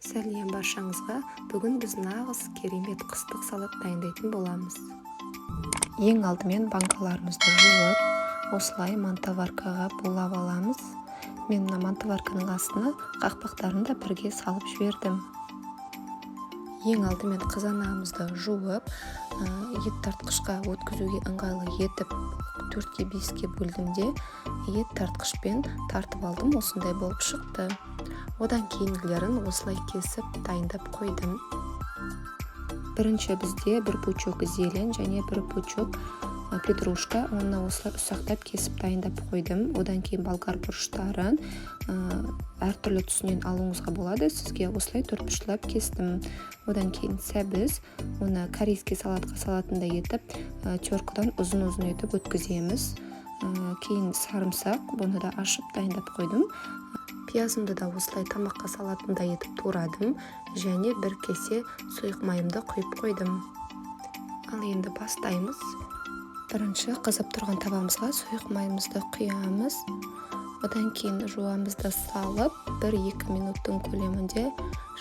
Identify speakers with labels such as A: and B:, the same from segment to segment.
A: Сәлем баршаңызға. Бүгін біз нағыз керемет қыстық салат дайындайтын боламыз. Ең алдымен банкаларымызды жуып, осылай мантоваркаға булап аламыз. Мен мына мантоварканың астына қақпақтарын да бірге салып жібердім. Ең алдымен қызанағымызды жуып, ет тартқышқа өткізуге ыңғайлы етіп 4-5-ке бөлдім де, ет тартқышпен тартып алдым, осындай болып шықты. Одан кейінгілерін осылай кесіп дайындап қойдым. Бірінші бізде бір пучок зелень және бір пучок петрушка, оны осылай ұсақтап кесіп дайындап қойдым. Одан кейін болгар бұрыштарын әртүрлі түсінен алуыңызға болады. Сізге осылай төртбұрыштап кестім. Одан кейін сәбіз, оны корейский салатқа салатындай етіп, теркадан ұзын-ұзын етіп өткіземіз. Кейін сарымсақ, бұны да ашып дайындап қойдым. Пиязымды да осылай тамаққа салатындай етіп турадым, және бір кесе сұйық майымды құйып қойдым. Ал енді бастаймыз. Бірінші қызып тұрған табамызға сұйық майымызды құямыз. Одан кейін жуамызды салып, 1-2 минуттың көлемінде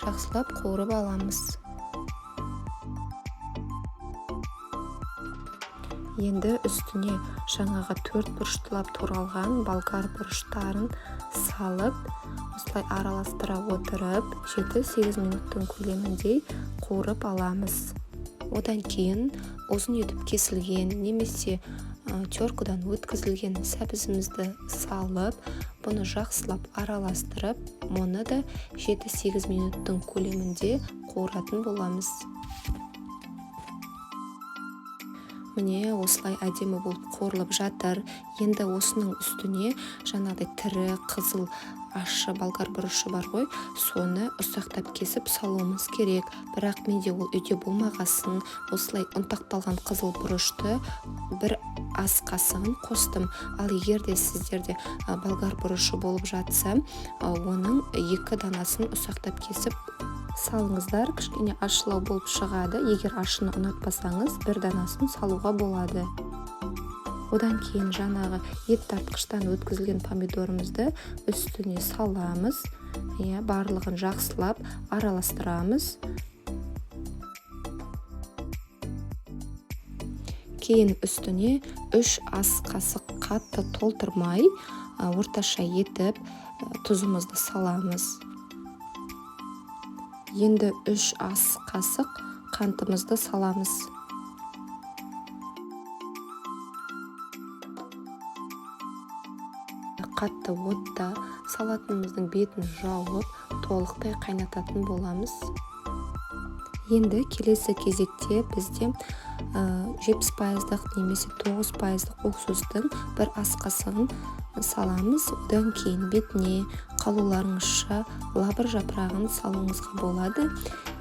A: жақсылап қуырып аламыз. Енді үстіне жаңағы 4 бұрыштылап туралған болгар бұрыштарын салып, осылай араластыра отырып, 7-8 минуттың көлемінде қуырып аламыз. Одан кейін ұзын етіп кесілген немесе теркадан өткізілген сәбізімізді салып, бұны жақсылап араластырып, мұны да 7-8 минуттың көлемінде қуыратын боламыз. Міне осылай әдемі болып қуырылып жатыр. Енді осының үстіне жаңағыдай тірі қызыл ащы болгар бұрышы бар ғой, соны ұсақтап кесіп салуымыз керек. Бірақ менде ол үйде болмағасын, осылай ұнтақталған қызыл бұрышты бір ас қасығын қостым. Ал егер де сіздерде болгар бұрышы болып жатса, оның 2 данасын ұсақтап кесіп салыңыздар, кішкене ашылау болып шығады. Егер ашыны ұнатпасаңыз, 1 данасын салуға болады. Одан кейін жаңағы ет тартқыштан өткізілген помидорымызды үстіне саламыз. Барлығын жақсылап араластырамыз. Кейін үстіне 3 ас қасық қатты толтырмай, орташа етіп тұзымызды саламыз. Енді 3 ас қасық қантымызды саламыз. Қатты отта салатымыздың бетін жауып, толықтай қайнататын боламыз. Енді келесі кезекте бізде 70% немесе 9% уксустың 1 ас қасығын саламыз. Одан кейін бетіне қалауларыңызша лабыр жапырағын салуыңызға болады.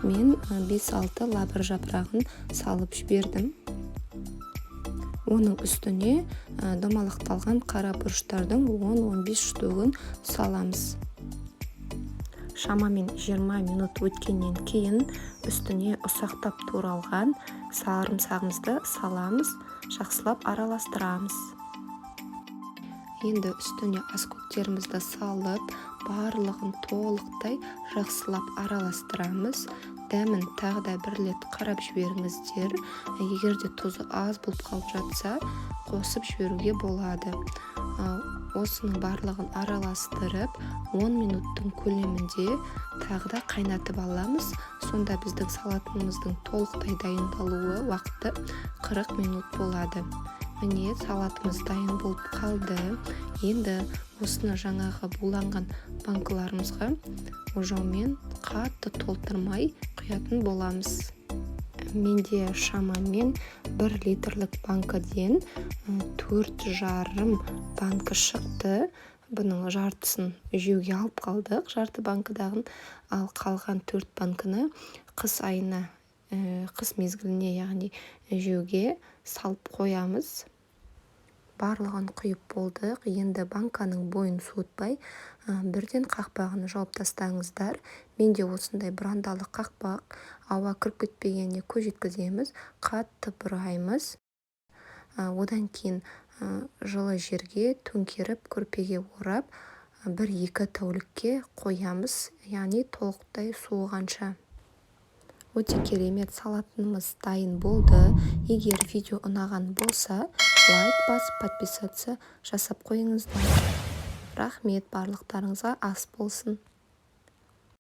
A: Мен 5-6 лабыр жапырағын салып жібердім. Оның үстіне домалақталған қара бұрыштардың 10-15 штугын саламыз. Шамамен 20 минут өткеннен кейін үстіне ұсақтап туралған сарымсағымызды саламыз, жақсылап араластырамыз. Енді үстіне аскөктерімізді салып, барлығын толықтай жақсылап араластырамыз. Дәмін тағы да бір рет қарап жіберіңіздер. Егер де тұзы аз болып қалып жатса, қосып жіберуге болады. Осының барлығын араластырып, 10 минуттың көлемінде тағы да қайнатып аламыз. Сонда біздің салатымыздың толықтай дайындалуы уақыты 40 минут болады. Міне салатымыз дайын болып қалды. Енді осыны жаңағы буланған банкаларымызға ожаумен қатты толтырмай құятын боламыз. Менде шамамен 1 литрлік банкаден 4,5 банка шықты. Бұның жартысын жеуге алып қалдық, жарты банкадағын, ал қалған 4 банканы қыс айына, қыс мезгіліне, яғни жеуге салып қоямыз. Барлығын құйып болдық. Енді банканың бойын суытпай, бірден қақпағын жауып тастаңыздар. Менде осындай брандалы қақпақ, ауа кіріп кетпегеніне көз жеткіземіз, қатты бұраймыз. Одан кейін жылы жерге төңкеріп, көрпеге орап, 1-2 тәулікке қоямыз, яғни толықтай суығанша. Өте керемет салатымыз дайын болды. Егер видео ұнаған болса, лайк басып, подписаться жасап қойыңыздар. Рахмет, барлықтарыңызға ас болсын.